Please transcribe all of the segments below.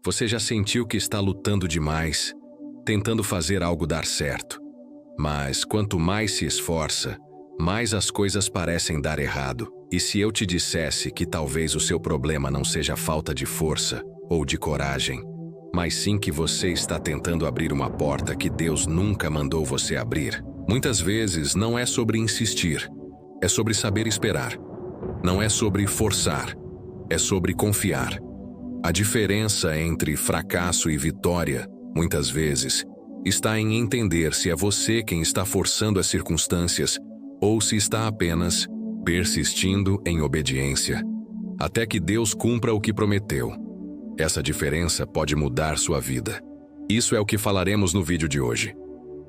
Você já sentiu que está lutando demais, tentando fazer algo dar certo. Mas quanto mais se esforça, mais as coisas parecem dar errado. E se eu te dissesse que talvez o seu problema não seja falta de força ou de coragem, mas sim que você está tentando abrir uma porta que Deus nunca mandou você abrir? Muitas vezes não é sobre insistir, é sobre saber esperar. Não é sobre forçar, é sobre confiar. A diferença entre fracasso e vitória, muitas vezes, está em entender se é você quem está forçando as circunstâncias ou se está apenas persistindo em obediência, até que Deus cumpra o que prometeu. Essa diferença pode mudar sua vida. Isso é o que falaremos no vídeo de hoje.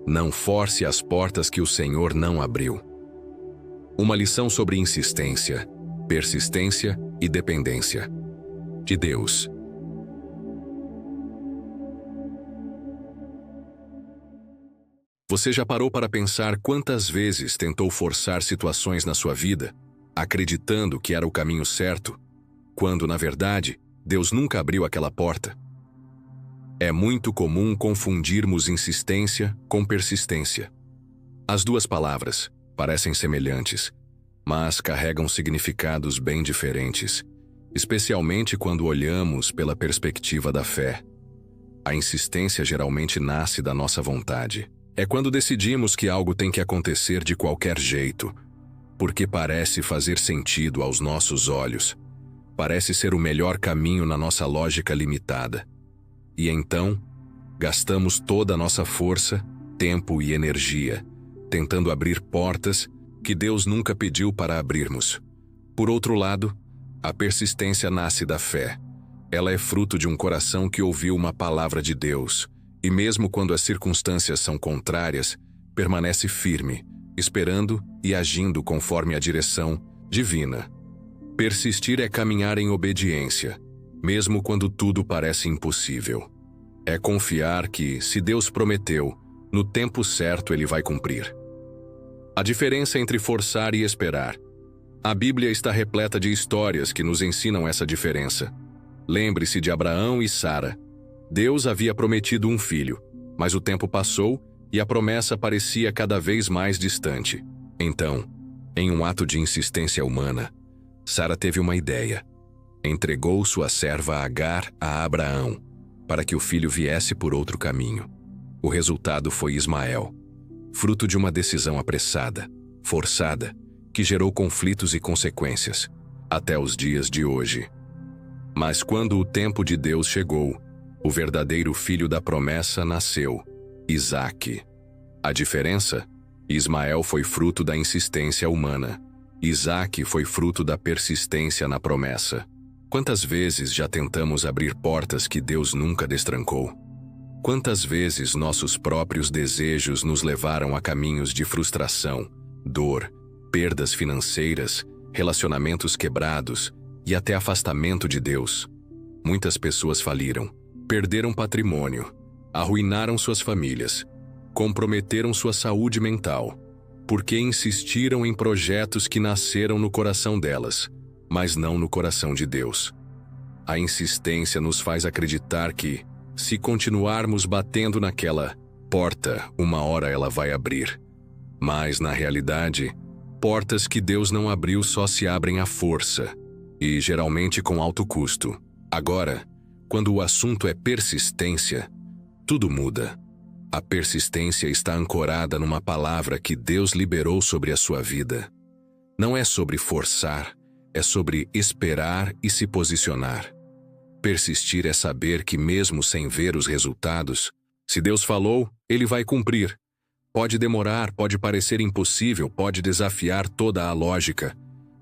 Não force as portas que o Senhor não abriu. Uma lição sobre insistência, persistência e dependência de Deus. Você já parou para pensar quantas vezes tentou forçar situações na sua vida, acreditando que era o caminho certo, quando, na verdade, Deus nunca abriu aquela porta? É muito comum confundirmos insistência com persistência. As duas palavras parecem semelhantes, mas carregam significados bem diferentes, especialmente quando olhamos pela perspectiva da fé. A insistência geralmente nasce da nossa vontade. É quando decidimos que algo tem que acontecer de qualquer jeito, porque parece fazer sentido aos nossos olhos. Parece ser o melhor caminho na nossa lógica limitada. E então, gastamos toda a nossa força, tempo e energia, tentando abrir portas que Deus nunca pediu para abrirmos. Por outro lado, a persistência nasce da fé. Ela é fruto de um coração que ouviu uma palavra de Deus, e mesmo quando as circunstâncias são contrárias, permanece firme, esperando e agindo conforme a direção divina. Persistir é caminhar em obediência, mesmo quando tudo parece impossível. É confiar que, se Deus prometeu, no tempo certo Ele vai cumprir. A diferença entre forçar e esperar. A Bíblia está repleta de histórias que nos ensinam essa diferença. Lembre-se de Abraão e Sara. Deus havia prometido um filho, mas o tempo passou e a promessa parecia cada vez mais distante. Então, em um ato de insistência humana, Sara teve uma ideia. Entregou sua serva Agar a Abraão, para que o filho viesse por outro caminho. O resultado foi Ismael, fruto de uma decisão apressada, forçada, que gerou conflitos e consequências, até os dias de hoje. Mas quando o tempo de Deus chegou, o verdadeiro filho da promessa nasceu, Isaque. A diferença? Ismael foi fruto da insistência humana. Isaque foi fruto da persistência na promessa. Quantas vezes já tentamos abrir portas que Deus nunca destrancou? Quantas vezes nossos próprios desejos nos levaram a caminhos de frustração, dor, perdas financeiras, relacionamentos quebrados e até afastamento de Deus? Muitas pessoas faliram, perderam patrimônio, arruinaram suas famílias, comprometeram sua saúde mental, porque insistiram em projetos que nasceram no coração delas, mas não no coração de Deus. A insistência nos faz acreditar que, se continuarmos batendo naquela porta, uma hora ela vai abrir. Mas, na realidade, portas que Deus não abriu só se abrem à força, e geralmente com alto custo. Agora, quando o assunto é persistência, tudo muda. A persistência está ancorada numa palavra que Deus liberou sobre a sua vida. Não é sobre forçar, é sobre esperar e se posicionar. Persistir é saber que mesmo sem ver os resultados, se Deus falou, Ele vai cumprir. Pode demorar, pode parecer impossível, pode desafiar toda a lógica,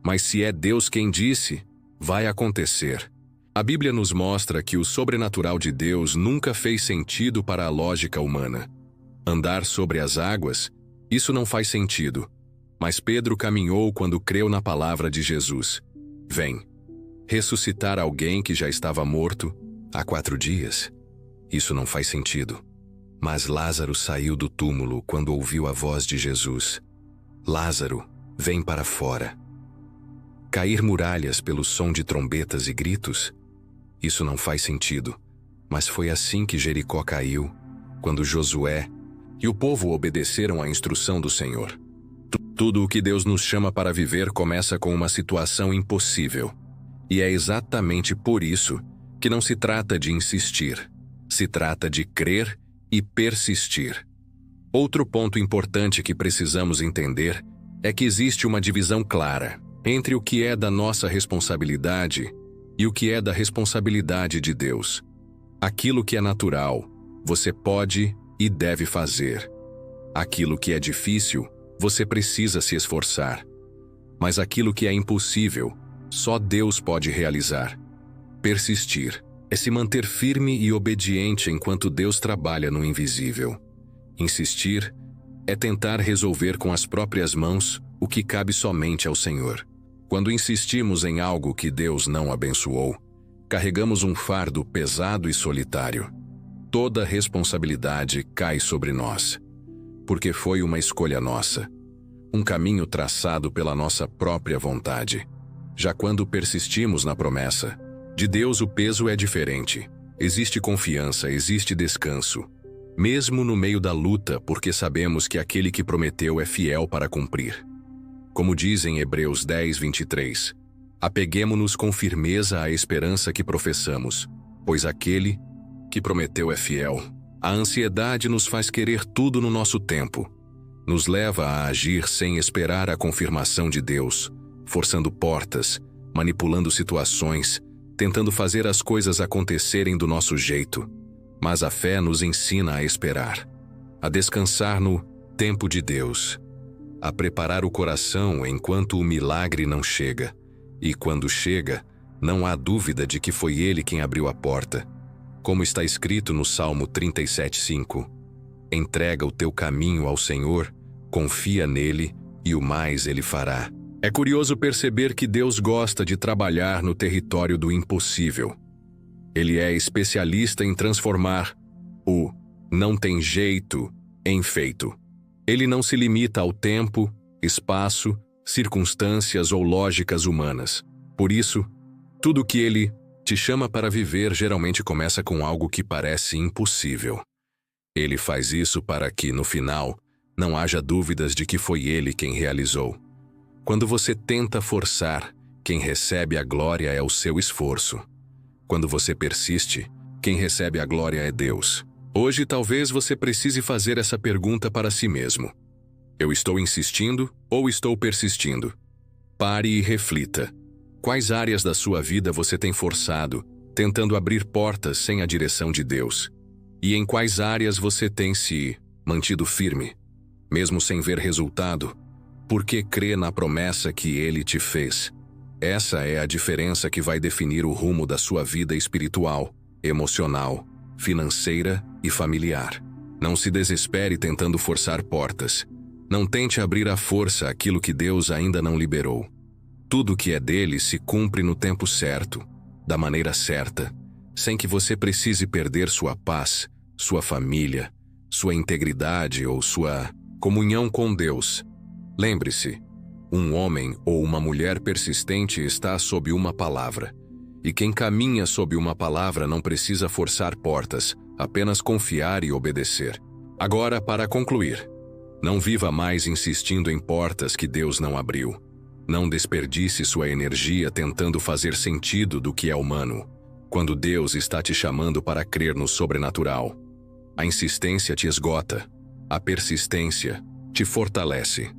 mas se é Deus quem disse, vai acontecer. A Bíblia nos mostra que o sobrenatural de Deus nunca fez sentido para a lógica humana. Andar sobre as águas, isso não faz sentido. Mas Pedro caminhou quando creu na palavra de Jesus. Vem. Ressuscitar alguém que já estava morto há 4 dias. Isso não faz sentido. Mas Lázaro saiu do túmulo quando ouviu a voz de Jesus. Lázaro, vem para fora. Cair muralhas pelo som de trombetas e gritos? Isso não faz sentido. Mas foi assim que Jericó caiu, quando Josué e o povo obedeceram à instrução do Senhor. Tudo o que Deus nos chama para viver começa com uma situação impossível. E é exatamente por isso que não se trata de insistir, se trata de crer e persistir. Outro ponto importante que precisamos entender é que existe uma divisão clara entre o que é da nossa responsabilidade e o que é da responsabilidade de Deus. Aquilo que é natural, você pode e deve fazer. Aquilo que é difícil, você precisa se esforçar. Mas aquilo que é impossível, só Deus pode realizar. Persistir é se manter firme e obediente enquanto Deus trabalha no invisível. Insistir é tentar resolver com as próprias mãos o que cabe somente ao Senhor. Quando insistimos em algo que Deus não abençoou, carregamos um fardo pesado e solitário. Toda responsabilidade cai sobre nós, porque foi uma escolha nossa, um caminho traçado pela nossa própria vontade. Já quando persistimos na promessa, de Deus o peso é diferente. Existe confiança, existe descanso, mesmo no meio da luta, porque sabemos que aquele que prometeu é fiel para cumprir. Como diz em Hebreus 10:23, apeguemo-nos com firmeza à esperança que professamos, pois aquele que prometeu é fiel. A ansiedade nos faz querer tudo no nosso tempo. Nos leva a agir sem esperar a confirmação de Deus, forçando portas, manipulando situações, tentando fazer as coisas acontecerem do nosso jeito. Mas a fé nos ensina a esperar, a descansar no tempo de Deus, a preparar o coração enquanto o milagre não chega. E quando chega, não há dúvida de que foi Ele quem abriu a porta. Como está escrito no Salmo 37:5, entrega o teu caminho ao Senhor, confia nele e o mais Ele fará. É curioso perceber que Deus gosta de trabalhar no território do impossível. Ele é especialista em transformar o não tem jeito em feito. Ele não se limita ao tempo, espaço, circunstâncias ou lógicas humanas. Por isso, tudo que Ele te chama para viver geralmente começa com algo que parece impossível. Ele faz isso para que, no final, não haja dúvidas de que foi Ele quem realizou. Quando você tenta forçar, quem recebe a glória é o seu esforço. Quando você persiste, quem recebe a glória é Deus. Hoje talvez você precise fazer essa pergunta para si mesmo. Eu estou insistindo ou estou persistindo? Pare e reflita. Quais áreas da sua vida você tem forçado, tentando abrir portas sem a direção de Deus? E em quais áreas você tem se mantido firme, mesmo sem ver resultado, porque crê na promessa que Ele te fez? Essa é a diferença que vai definir o rumo da sua vida espiritual, emocional, financeira e familiar. Não se desespere tentando forçar portas. Não tente abrir à força aquilo que Deus ainda não liberou. Tudo que é dele se cumpre no tempo certo, da maneira certa, sem que você precise perder sua paz, sua família, sua integridade ou sua comunhão com Deus. Lembre-se, um homem ou uma mulher persistente está sob uma palavra. E quem caminha sob uma palavra não precisa forçar portas, apenas confiar e obedecer. Agora, para concluir, não viva mais insistindo em portas que Deus não abriu. Não desperdice sua energia tentando fazer sentido do que é humano, quando Deus está te chamando para crer no sobrenatural. A insistência te esgota, a persistência te fortalece.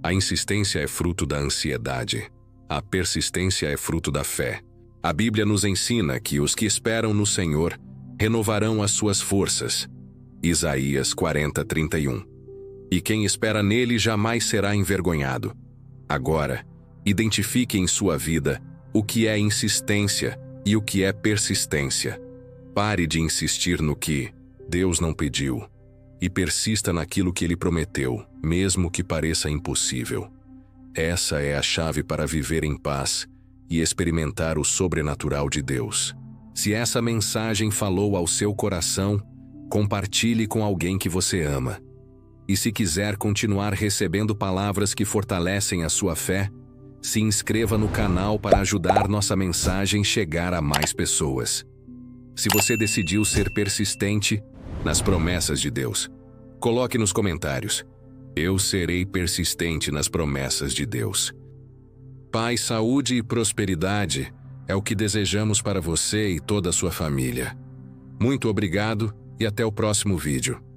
A insistência é fruto da ansiedade, a persistência é fruto da fé. A Bíblia nos ensina que os que esperam no Senhor renovarão as suas forças. Isaías 40:31. E quem espera nele jamais será envergonhado. Agora, identifique em sua vida o que é insistência e o que é persistência. Pare de insistir no que Deus não pediu e persista naquilo que Ele prometeu, mesmo que pareça impossível. Essa é a chave para viver em paz e experimentar o sobrenatural de Deus. Se essa mensagem falou ao seu coração, compartilhe com alguém que você ama. E se quiser continuar recebendo palavras que fortalecem a sua fé, se inscreva no canal para ajudar nossa mensagem chegar a mais pessoas. se você decidiu ser persistente nas promessas de Deus. Coloque nos comentários: eu serei persistente nas promessas de Deus. Paz, saúde e prosperidade é o que desejamos para você e toda a sua família. Muito obrigado e até o próximo vídeo.